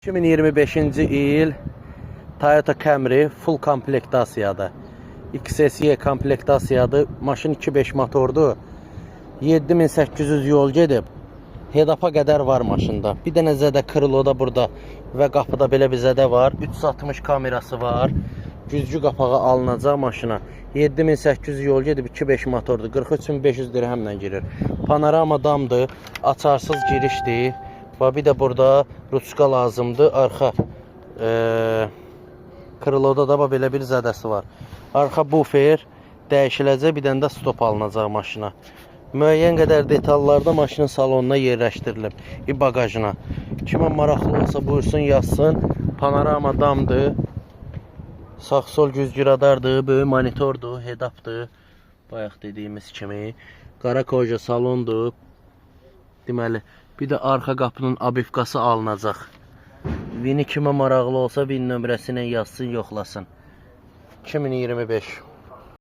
2025-ci il Toyota Camry full komplektasiyadır. XSE komplektasiyadır. Maşın 2.5 motordur. 7800 yol gedib. Hedapa qədər var maşında. Bir dənə zədə kriloda burada və qapıda belə bir zədə var. 360 kamerası var. Güzgü qapağı alınacaq maşına. 7800 yol gedib, 2.5 motordur. 43500 dirhəmlə girir. Panorama damdır. Açarsız girişdir. Və bir də burada ruçka lazımdır. Arxa kriloda da belə bir zədəsi var. Arxa bufer dəyişiləcək. Bir dənə də stop alınacaq maşına. Müəyyən qədər detallarda maşının salonuna yerləşdirilib. Bagajına. Kimə maraqlı olsa buyursun, yazsın. Panorama damdır. Sağ-sol güzgü radardır. Böyük monitordur. Hedapdır. Bayaq dediyimiz kimi. Qara koja salondur. Deməli, bir də arxa qapının abifqası alınacaq. Vini kimə maraqlı olsa, vin nömrəsilə yazsın, yoxlasın. 2025.